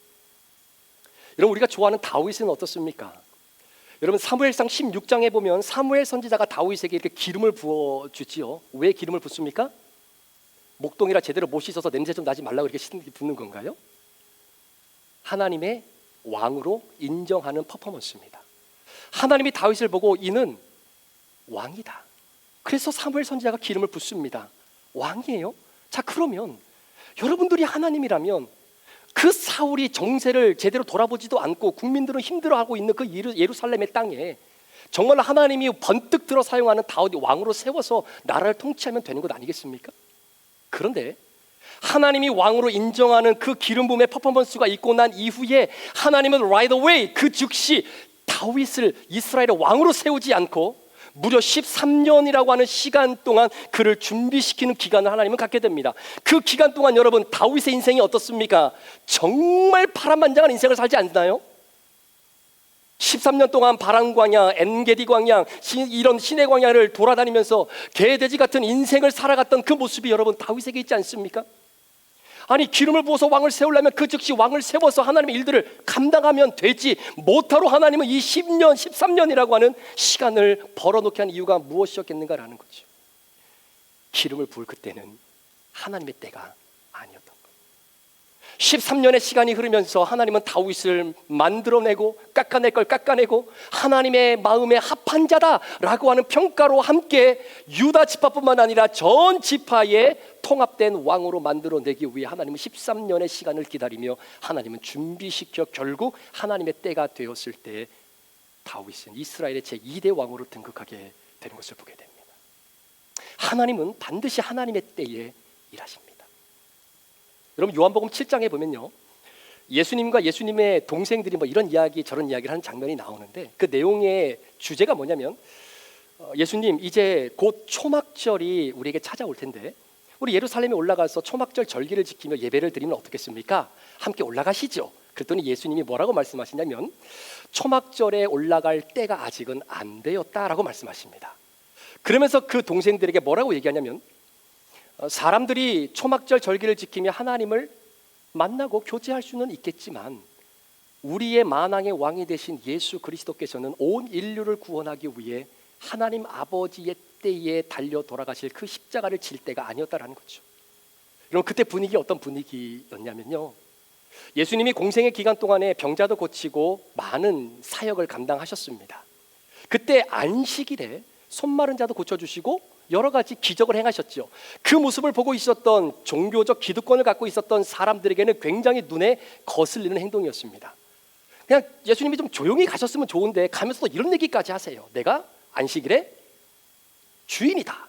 여러분 우리가 좋아하는 다윗은 어떻습니까? 여러분 사무엘상 16장에 보면 사무엘 선지자가 다윗에게 이렇게 기름을 부어주지요. 왜 기름을 붓습니까? 목동이라 제대로 못 씻어서 냄새 좀 나지 말라고 이렇게 붓는 건가요? 하나님의 왕으로 인정하는 퍼포먼스입니다. 하나님이 다윗을 보고 이는 왕이다. 그래서 사무엘 선지자가 기름을 붓습니다. 왕이에요? 자, 그러면 여러분들이 하나님이라면 그 사울이 정세를 제대로 돌아보지도 않고 국민들은 힘들어하고 있는 그 예루살렘의 땅에 정말 하나님이 번뜩 들어 사용하는 다윗이 왕으로 세워서 나라를 통치하면 되는 것 아니겠습니까? 그런데 하나님이 왕으로 인정하는 그 기름 부음의 퍼포먼스가 있고 난 이후에 하나님은 right away 그 즉시 다윗을 이스라엘의 왕으로 세우지 않고 무려 13년이라고 하는 시간 동안 그를 준비시키는 기간을 하나님은 갖게 됩니다. 그 기간 동안 여러분, 다윗의 인생이 어떻습니까? 정말 파란만장한 인생을 살지 않나요? 13년 동안 바람 광야, 엔게디 광야, 이런 시내 광야를 돌아다니면서 개돼지 같은 인생을 살아갔던 그 모습이 여러분 다윗에게 있지 않습니까? 아니, 기름을 부어서 왕을 세우려면 그 즉시 왕을 세워서 하나님의 일들을 감당하면 되지, 못하러 하나님은 이 10년, 13년이라고 하는 시간을 벌어놓게 한 이유가 무엇이었겠는가라는 거죠. 기름을 부을 그때는 하나님의 때가 아니었던 거예요. 13년의 시간이 흐르면서 하나님은 다윗을 만들어내고 깎아낼 걸 깎아내고 하나님의 마음에 합한 자다라고 하는 평가로 함께 유다 지파뿐만 아니라 전 지파의 통합된 왕으로 만들어내기 위해 하나님은 13년의 시간을 기다리며 하나님은 준비시켜 결국 하나님의 때가 되었을 때 다윗은 이스라엘의 제2대 왕으로 등극하게 되는 것을 보게 됩니다. 하나님은 반드시 하나님의 때에 일하십니다. 여러분, 요한복음 7장에 보면요, 예수님과 예수님의 동생들이 뭐 이런 이야기 저런 이야기를 하는 장면이 나오는데, 그 내용의 주제가 뭐냐면, 예수님 이제 곧 초막절이 우리에게 찾아올 텐데 우리 예루살렘에 올라가서 초막절 절기를 지키며 예배를 드리면 어떻겠습니까? 함께 올라가시죠. 그랬더니 예수님이 뭐라고 말씀하시냐면, 초막절에 올라갈 때가 아직은 안 되었다라고 말씀하십니다. 그러면서 그 동생들에게 뭐라고 얘기하냐면, 사람들이 초막절 절기를 지키며 하나님을 만나고 교제할 수는 있겠지만 우리의 만왕의 왕이 되신 예수 그리스도께서는 온 인류를 구원하기 위해 하나님 아버지의 때에 달려 돌아가실 그 십자가를 질 때가 아니었다라는 거죠. 여러분, 그때 분위기 어떤 분위기였냐면요, 예수님이 공생의 기간 동안에 병자도 고치고 많은 사역을 감당하셨습니다. 그때 안식일에 손 마른 자도 고쳐주시고 여러 가지 기적을 행하셨죠. 그 모습을 보고 있었던 종교적 기득권을 갖고 있었던 사람들에게는 굉장히 눈에 거슬리는 행동이었습니다. 그냥 예수님이 좀 조용히 가셨으면 좋은데 가면서도 이런 얘기까지 하세요. 내가 안식일의 주인이다.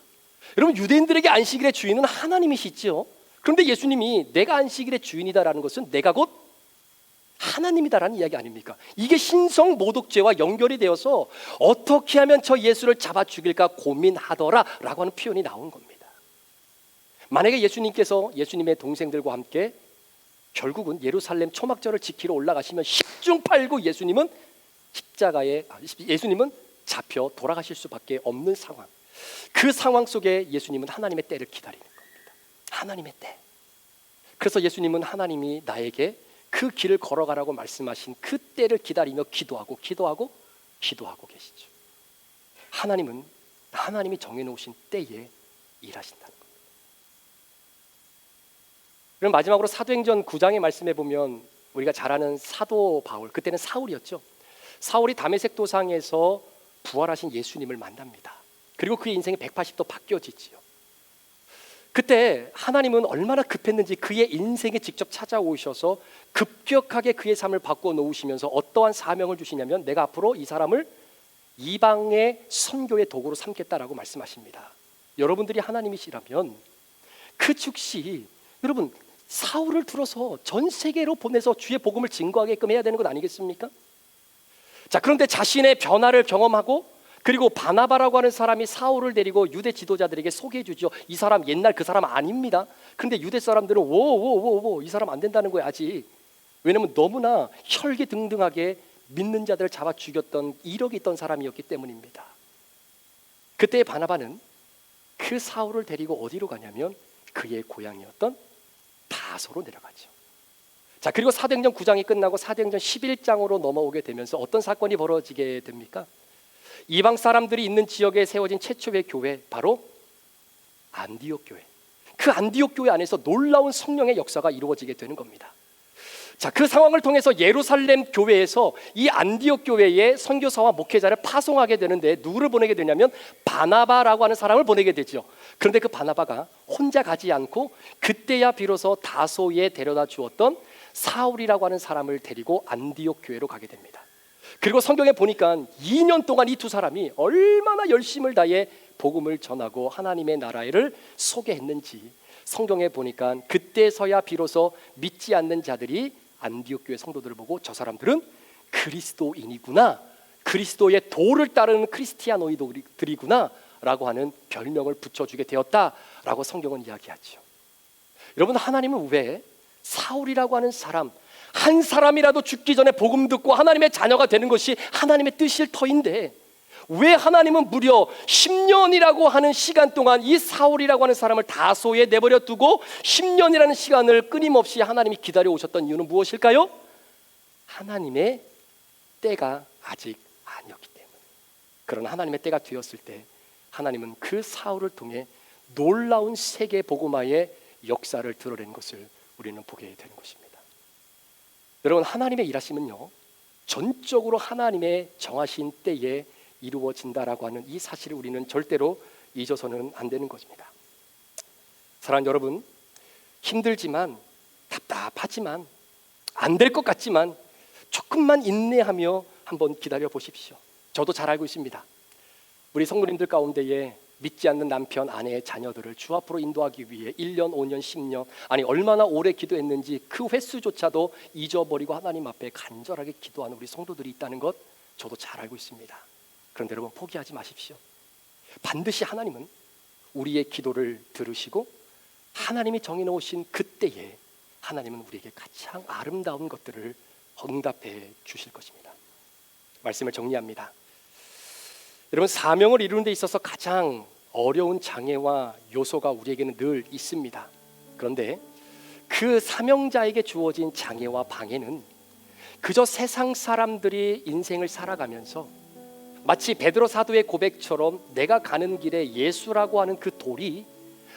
여러분, 유대인들에게 안식일의 주인은 하나님이시죠. 그런데 예수님이 내가 안식일의 주인이다라는 것은 내가 곧 하나님이다라는 이야기 아닙니까? 이게 신성 모독죄와 연결이 되어서 어떻게 하면 저 예수를 잡아 죽일까 고민하더라라고 하는 표현이 나온 겁니다. 만약에 예수님께서 예수님의 동생들과 함께 결국은 예루살렘 초막절을 지키러 올라가시면 10중 8구 예수님은 예수님은 잡혀 돌아가실 수밖에 없는 상황. 그 상황 속에 예수님은 하나님의 때를 기다리는 겁니다. 하나님의 때. 그래서 예수님은 하나님이 나에게 그 길을 걸어가라고 말씀하신 그 때를 기다리며 기도하고 계시죠. 하나님은 하나님이 정해놓으신 때에 일하신다는 겁니다. 그럼 마지막으로 사도행전 9장의 말씀에 보면 우리가 잘 아는 사도 바울, 그때는 사울이었죠. 사울이 다메섹 도상에서 부활하신 예수님을 만납니다. 그리고 그의 인생이 180도 바뀌어지지요. 그때 하나님은 얼마나 급했는지 그의 인생에 직접 찾아오셔서 급격하게 그의 삶을 바꿔놓으시면서 어떠한 사명을 주시냐면, 내가 앞으로 이 사람을 이방의 선교의 도구로 삼겠다라고 말씀하십니다. 여러분들이 하나님이시라면 그 즉시 여러분 사울을 들어서 전 세계로 보내서 주의 복음을 증거하게끔 해야 되는 것 아니겠습니까? 자, 그런데 자신의 변화를 경험하고 그리고 바나바라고 하는 사람이 사울을 데리고 유대 지도자들에게 소개해 주죠. 이 사람 옛날 그 사람 아닙니다. 그런데 유대 사람들은 이 사람 안 된다는 거예요, 아직. 왜냐하면 너무나 혈기등등하게 믿는 자들을 잡아 죽였던 이력이 있던 사람이었기 때문입니다. 그때 바나바는 그 사울을 데리고 어디로 가냐면 그의 고향이었던 다소로 내려가죠. 자, 그리고 사도행전 9장이 끝나고 사도행전 11장으로 넘어오게 되면서 어떤 사건이 벌어지게 됩니까? 이방 사람들이 있는 지역에 세워진 최초의 교회, 바로 안디옥 교회. 그 안디옥 교회 안에서 놀라운 성령의 역사가 이루어지게 되는 겁니다. 자, 그 상황을 통해서 예루살렘 교회에서 이 안디옥 교회의 선교사와 목회자를 파송하게 되는데 누구를 보내게 되냐면 바나바라고 하는 사람을 보내게 되죠. 그런데 그 바나바가 혼자 가지 않고 그때야 비로소 다소에 데려다 주었던 사울이라고 하는 사람을 데리고 안디옥 교회로 가게 됩니다. 그리고 성경에 보니까 2년 동안 이 두 사람이 얼마나 열심을 다해 복음을 전하고 하나님의 나라를 소개했는지 성경에 보니까 그때서야 비로소 믿지 않는 자들이 안디옥 교회 성도들을 보고 저 사람들은 그리스도인이구나, 그리스도의 도를 따르는 크리스티아노이들이구나 라고 하는 별명을 붙여주게 되었다라고 성경은 이야기하죠. 여러분, 하나님은 왜 사울이라고 하는 사람, 한 사람이라도 죽기 전에 복음 듣고 하나님의 자녀가 되는 것이 하나님의 뜻일 터인데, 왜 하나님은 무려 10년이라고 하는 시간 동안 이 사울이라고 하는 사람을 다소에 내버려 두고 10년이라는 시간을 끊임없이 하나님이 기다려 오셨던 이유는 무엇일까요? 하나님의 때가 아직 아니었기 때문에. 그러나 하나님의 때가 되었을 때 하나님은 그 사울을 통해 놀라운 세계 복음화의 역사를 드러낸 것을 우리는 보게 되는 것입니다. 여러분, 하나님의 일하심은요, 전적으로 하나님의 정하신 때에 이루어진다라고 하는 이 사실을 우리는 절대로 잊어서는 안 되는 것입니다. 사랑하는 여러분, 힘들지만, 답답하지만, 안 될 것 같지만 조금만 인내하며 한번 기다려 보십시오. 저도 잘 알고 있습니다. 우리 성도님들 가운데에 믿지 않는 남편, 아내의 자녀들을 주 앞으로 인도하기 위해 1년, 5년, 10년, 아니 얼마나 오래 기도했는지 그 횟수조차도 잊어버리고 하나님 앞에 간절하게 기도하는 우리 성도들이 있다는 것 저도 잘 알고 있습니다. 그런데 여러분, 포기하지 마십시오. 반드시 하나님은 우리의 기도를 들으시고 하나님이 정해놓으신 그때에 하나님은 우리에게 가장 아름다운 것들을 응답해 주실 것입니다. 말씀을 정리합니다. 여러분, 사명을 이루는 데 있어서 가장 어려운 장애와 요소가 우리에게는 늘 있습니다. 그런데 그 사명자에게 주어진 장애와 방해는 그저 세상 사람들이 인생을 살아가면서 마치 베드로 사도의 고백처럼 내가 가는 길에 예수라고 하는 그 돌이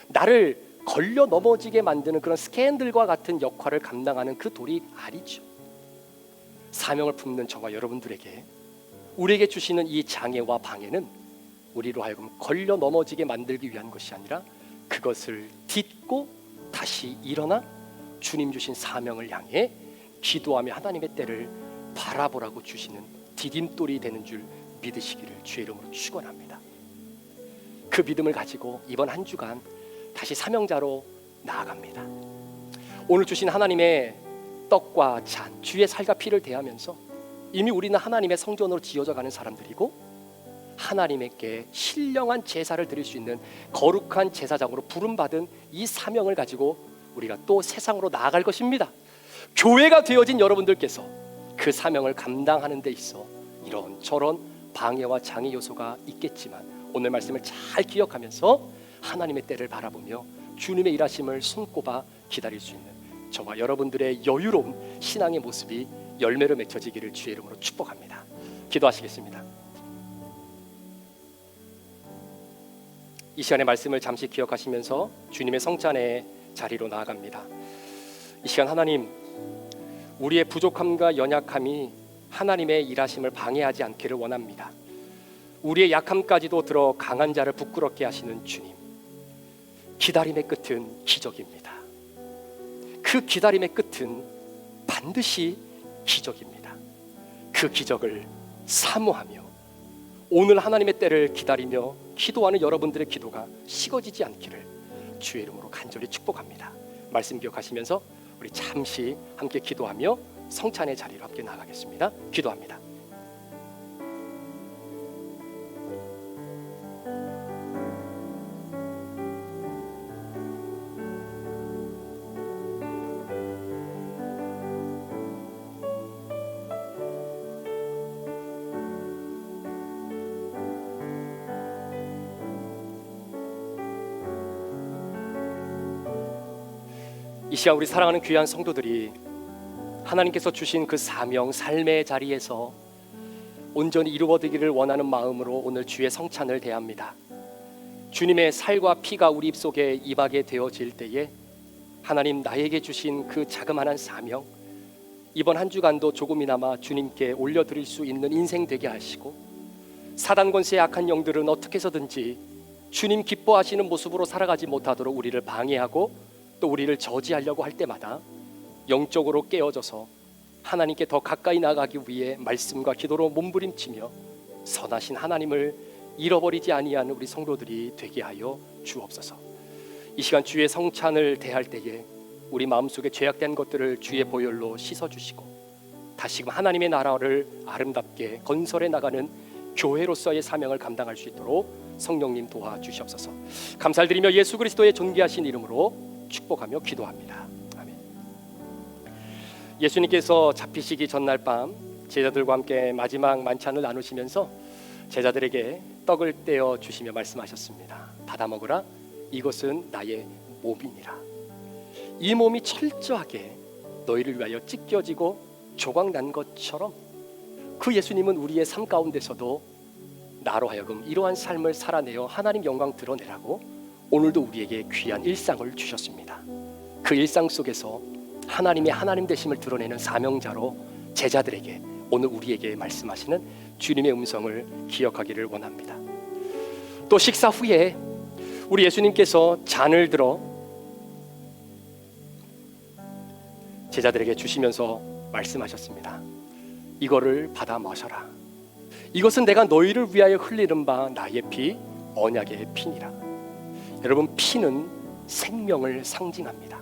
나를 걸려 넘어지게 만드는 그런 스캔들과 같은 역할을 감당하는 그 돌이 아니죠. 사명을 품는 저와 여러분들에게 우리에게 주시는 이 장애와 방해는 우리로 하여금 걸려 넘어지게 만들기 위한 것이 아니라 그것을 딛고 다시 일어나 주님 주신 사명을 향해 기도하며 하나님의 때를 바라보라고 주시는 디딤돌이 되는 줄 믿으시기를 주의 이름으로 축원합니다. 그 믿음을 가지고 이번 한 주간 다시 사명자로 나아갑니다. 오늘 주신 하나님의 떡과 잔, 주의 살과 피를 대하면서 이미 우리는 하나님의 성전으로 지어져 가는 사람들이고 하나님께 신령한 제사를 드릴 수 있는 거룩한 제사장으로 부름받은 이 사명을 가지고 우리가 또 세상으로 나아갈 것입니다. 교회가 되어진 여러분들께서 그 사명을 감당하는 데 있어 이런 저런 방해와 장애 요소가 있겠지만 오늘 말씀을 잘 기억하면서 하나님의 때를 바라보며 주님의 일하심을 손꼽아 기다릴 수 있는 저와 여러분들의 여유로운 신앙의 모습이 열매로 맺혀지기를 주의 이름으로 축복합니다. 기도하시겠습니다. 이 시간의 말씀을 잠시 기억하시면서 주님의 성찬의 자리로 나아갑니다. 이 시간 하나님, 우리의 부족함과 연약함이 하나님의 일하심을 방해하지 않기를 원합니다. 우리의 약함까지도 들어 강한 자를 부끄럽게 하시는 주님, 기다림의 끝은 기적입니다. 그 기다림의 끝은 반드시 기적입니다. 그 기적을 사모하며 오늘 하나님의 때를 기다리며 기도하는 여러분들의 기도가 식어지지 않기를 주의 이름으로 간절히 축복합니다. 말씀 기억하시면서 우리 잠시 함께 기도하며 성찬의 자리로 함께 나가겠습니다. 기도합니다. 이 시간 우리 사랑하는 귀한 성도들이 하나님께서 주신 그 사명, 삶의 자리에서 온전히 이루어지기를 원하는 마음으로 오늘 주의 성찬을 대합니다. 주님의 살과 피가 우리 입속에 임하게 되어질 때에 하나님, 나에게 주신 그 자그마한 사명, 이번 한 주간도 조금이나마 주님께 올려드릴 수 있는 인생 되게 하시고 사단 권세의 악한 영들은 어떻게 해서든지 주님 기뻐하시는 모습으로 살아가지 못하도록 우리를 방해하고 또 우리를 저지하려고 할 때마다 영적으로 깨어져서 하나님께 더 가까이 나가기 위해 말씀과 기도로 몸부림치며 선하신 하나님을 잃어버리지 아니하는 우리 성도들이 되게 하여 주옵소서. 이 시간 주의 성찬을 대할 때에 우리 마음속에 죄악된 것들을 주의 보혈로 씻어주시고 다시금 하나님의 나라를 아름답게 건설해 나가는 교회로서의 사명을 감당할 수 있도록 성령님 도와주시옵소서. 감사를 드리며 예수 그리스도의 존귀하신 이름으로 축복하며 기도합니다. 아멘. 예수님께서 잡히시기 전날 밤 제자들과 함께 마지막 만찬을 나누시면서 제자들에게 떡을 떼어 주시며 말씀하셨습니다. 받아 먹으라, 이것은 나의 몸이니라. 이 몸이 철저하게 너희를 위하여 찢겨지고 조각난 것처럼 그 예수님은 우리의 삶 가운데서도 나로 하여금 이러한 삶을 살아내어 하나님 영광 드러내라고 오늘도 우리에게 귀한 일상을 주셨습니다. 그 일상 속에서 하나님의 하나님 되심을 드러내는 사명자로 제자들에게 오늘 우리에게 말씀하시는 주님의 음성을 기억하기를 원합니다. 또 식사 후에 우리 예수님께서 잔을 들어 제자들에게 주시면서 말씀하셨습니다. 이거를 받아 마셔라. 이것은 내가 너희를 위하여 흘리는 바 나의 피, 언약의 피니라. 여러분, 피는 생명을 상징합니다.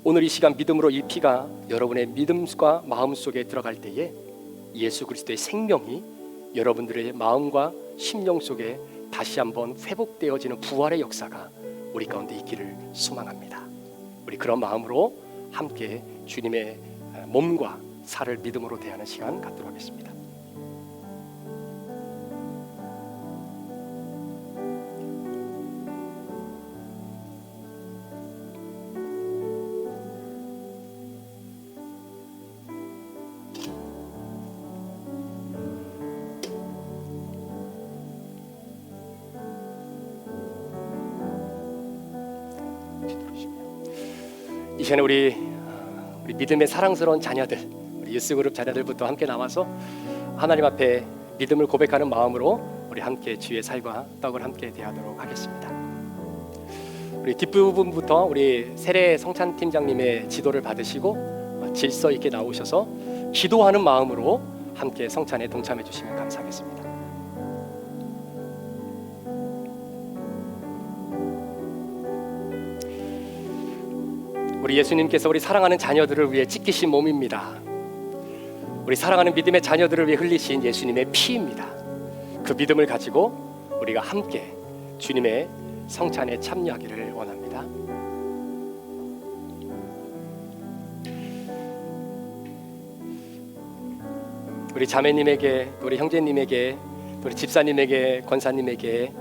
오늘 이 시간 믿음으로 이 피가 여러분의 믿음과 마음 속에 들어갈 때에 예수 그리스도의 생명이 여러분들의 마음과 심령 속에 다시 한번 회복되어지는 부활의 역사가 우리 가운데 있기를 소망합니다. 우리 그런 마음으로 함께 주님의 몸과 살을 믿음으로 대하는 시간 갖도록 하겠습니다. 이 시간에 우리 믿음의 사랑스러운 자녀들, 우리 유스그룹 자녀들부터 함께 나와서 하나님 앞에 믿음을 고백하는 마음으로 우리 함께 주의 살과 떡을 함께 대하도록 하겠습니다. 우리 뒷부분부터 우리 세례 성찬 팀장님의 지도를 받으시고 질서 있게 나오셔서 기도하는 마음으로 함께 성찬에 동참해 주시면 감사하겠습니다. 우리 예수님께서 우리 사랑하는 자녀들을 위해 찢기신 몸입니다. 우리 사랑하는 믿음의 자녀들을 위해 흘리신 예수님의 피입니다. 그 믿음을 가지고 우리가 함께 주님의 성찬에 참여하기를 원합니다. 우리 자매님에게, 우리 형제님에게, 우리 집사님에게, 권사님에게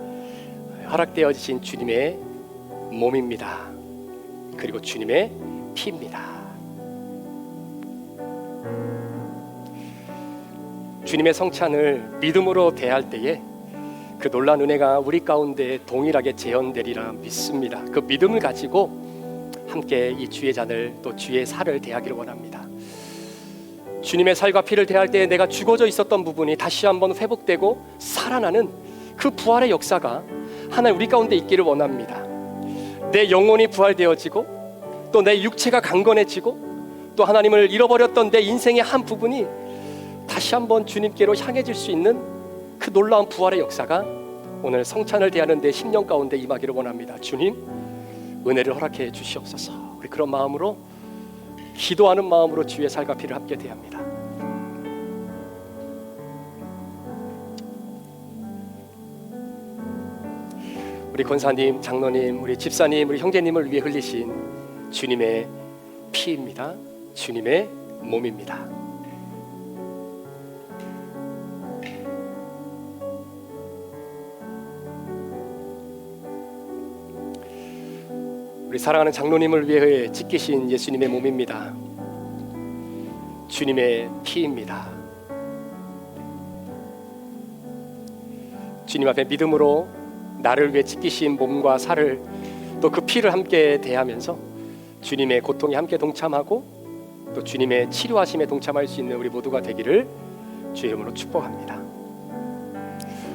허락되어지신 주님의 몸입니다. 그리고 주님의 피입니다. 주님의 성찬을 믿음으로 대할 때에 그 놀라운 은혜가 우리 가운데 동일하게 재현되리라 믿습니다. 그 믿음을 가지고 함께 이 주의 잔을 또 주의 살을 대하기를 원합니다. 주님의 살과 피를 대할 때에 내가 죽어져 있었던 부분이 다시 한번 회복되고 살아나는 그 부활의 역사가 하나님 우리 가운데 있기를 원합니다. 내 영혼이 부활되어지고 또 내 육체가 강건해지고 또 하나님을 잃어버렸던 내 인생의 한 부분이 다시 한번 주님께로 향해질 수 있는 그 놀라운 부활의 역사가 오늘 성찬을 대하는 내 심령 가운데 임하기를 원합니다. 주님, 은혜를 허락해 주시옵소서. 우리 그런 마음으로 기도하는 마음으로 주의 살과 피를 함께 대합니다. 우리 권사님, 장로님, 우리 집사님, 우리 형제님을 위해 흘리신 주님의 피입니다. 주님의 몸입니다. 우리 사랑하는 장로님을 위해 찢기신 예수님의 몸입니다. 주님의 피입니다. 주님 앞에 믿음으로 나를 위해 찢기신 몸과 살을 또 그 피를 함께 대하면서 주님의 고통에 함께 동참하고 또 주님의 치료하심에 동참할 수 있는 우리 모두가 되기를 주의 이름으로 축복합니다.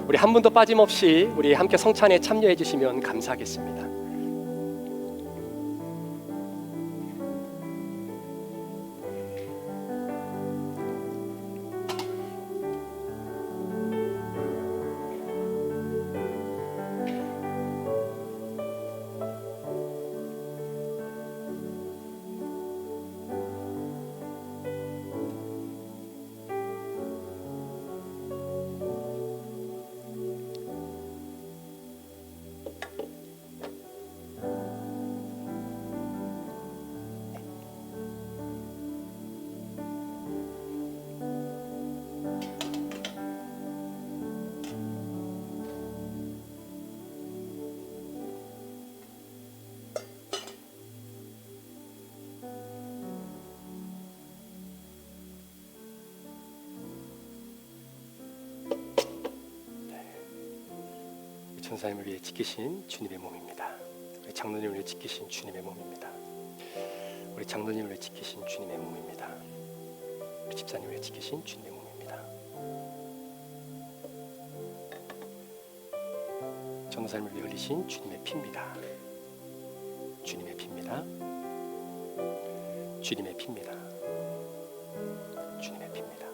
우리 한 분도 빠짐없이 우리 함께 성찬에 참여해 주시면 감사하겠습니다. 전사님을 위해 지키신 주님의 몸입니다. 우리 장로님을 위해 지키신 주님의 몸입니다. 우리 장로님을 위해 지키신 주님의 몸입니다. 우리 집사님을 위해 지키신 주님의 몸입니다. 전사님을 위해 흘리신 주님의 피입니다. 주님의 피입니다. 주님의 피입니다. 주님의 피입니다.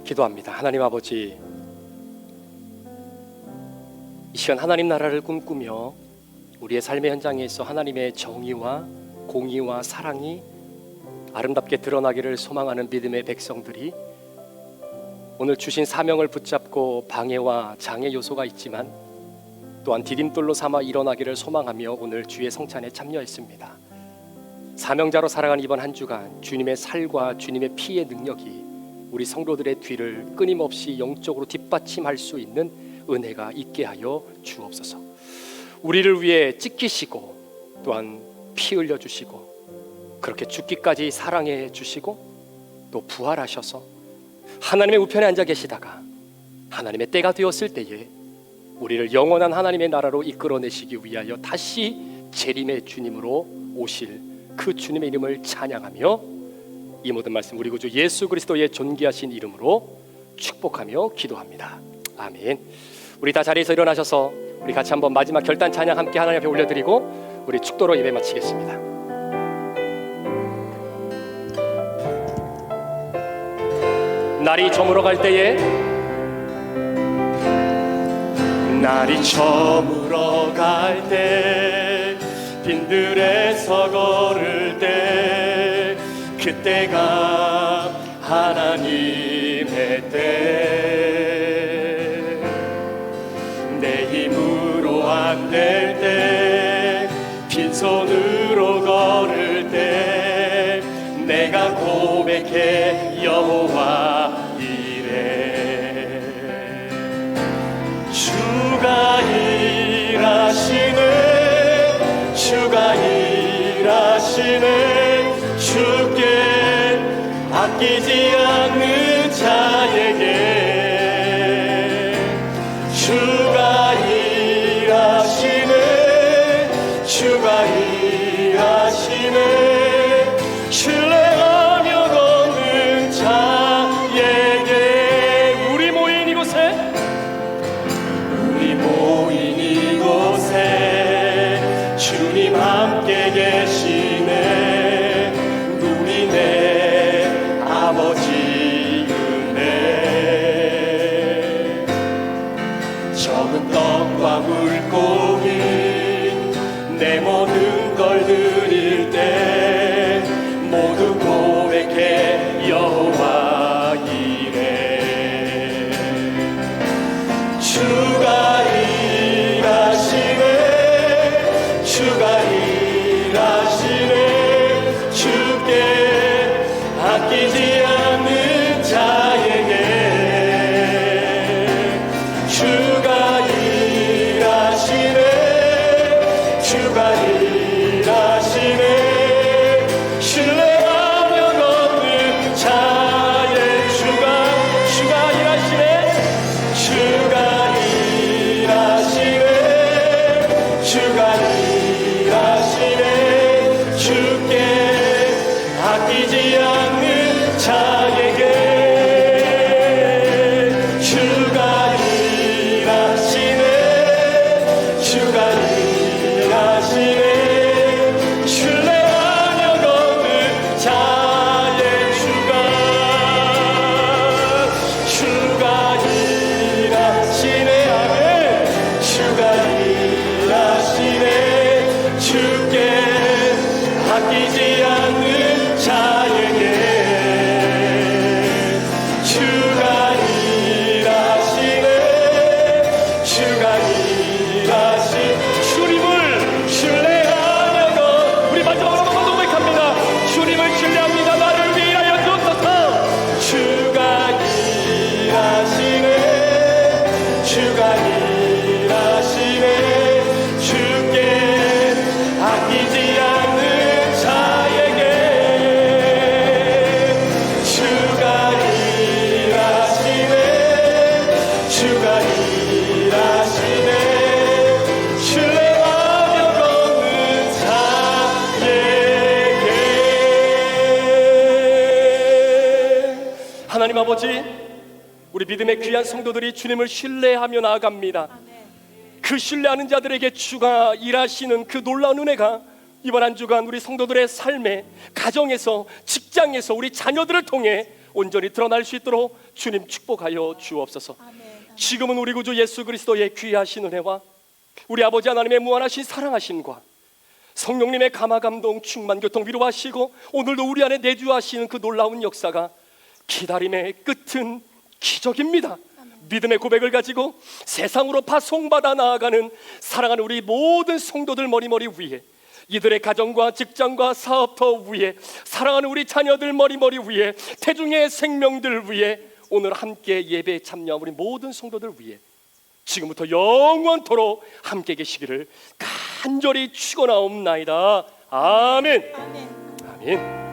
기도합니다. 하나님 아버지, 이 시간 하나님 나라를 꿈꾸며 우리의 삶의 현장에 있어 하나님의 정의와 공의와 사랑이 아름답게 드러나기를 소망하는 믿음의 백성들이 오늘 주신 사명을 붙잡고 방해와 장애 요소가 있지만 또한 디딤돌로 삼아 일어나기를 소망하며 오늘 주의 성찬에 참여했습니다. 사명자로 살아간 이번 한 주간 주님의 살과 주님의 피의 능력이 우리 성도들의 뒤를 끊임없이 영적으로 뒷받침할 수 있는 은혜가 있게 하여 주옵소서. 우리를 위해 찢기시고 또한 피 흘려 주시고 그렇게 죽기까지 사랑해 주시고 또 부활하셔서 하나님의 우편에 앉아 계시다가 하나님의 때가 되었을 때에 우리를 영원한 하나님의 나라로 이끌어내시기 위하여 다시 재림의 주님으로 오실 그 주님의 이름을 찬양하며 이 모든 말씀 우리 구주 예수 그리스도의 존귀하신 이름으로 축복하며 기도합니다. 아멘. 우리 다 자리에서 일어나셔서 우리 같이 한번 마지막 결단 찬양 함께 하나님 앞에 올려드리고 우리 축도로 예배 마치겠습니다. 날이 저물어 갈 때에 날이 저물어 갈 때 빈들에서 걸을 때 그때가 하나님의 때 내 힘으로 안 될 때 빈손으로 걸을 때 내가 고백해 여호와 이래 주가 일하시네 주가 일하시네 주께 아끼지 않는 자에게 주가 일하시네 주가 일하시네 신뢰하며 걷는 자에게 우리 모인 이곳에 주님 함께 계시네 누리네 아버지 은혜 적은 떡과 물고기 내 모든 걸 드릴 때 모두 고백해 여호와 이래 주가 일하시네 주가 일하시네 주께 아끼지 않는 자에게 주가 일하시네 주가 일하시네 신뢰하며 걷는 자의 주가 일하시네 주가 일하시네 주가 일하시네 주께 아끼지 않는 자에게 주가 일하시네 주가 일하시네 신뢰하며 걷는 자의 주가 일하시네 아멘 주가 일하시네 주께 아끼지 않는 자에게 주가 일하시네 하나님 아버지, 우리 믿음의 귀한 성도들이 주님을 신뢰하며 나아갑니다. 그 신뢰하는 자들에게 주가 일하시는 그 놀라운 은혜가 이번 한 주간 우리 성도들의 삶에, 가정에서, 직장에서, 우리 자녀들을 통해 온전히 드러날 수 있도록 주님 축복하여 주옵소서. 지금은 우리 구주 예수 그리스도의 귀하신 은혜와 우리 아버지 하나님의 무한하신 사랑하심과 성령님의 감화 감동 충만 교통 위로하시고 오늘도 우리 안에 내주하시는 그 놀라운 역사가 기다림의 끝은 기적입니다. 믿음의 고백을 가지고 세상으로 파송받아 나아가는 사랑하는 우리 모든 성도들 머리머리 위에, 이들의 가정과 직장과 사업터 위에, 사랑하는 우리 자녀들 머리머리 위에, 태중의 생명들 위에, 오늘 함께 예배에 참여한 우리 모든 성도들 위에 지금부터 영원토록 함께 계시기를 간절히 축원하옵나이다. 아멘. 아멘.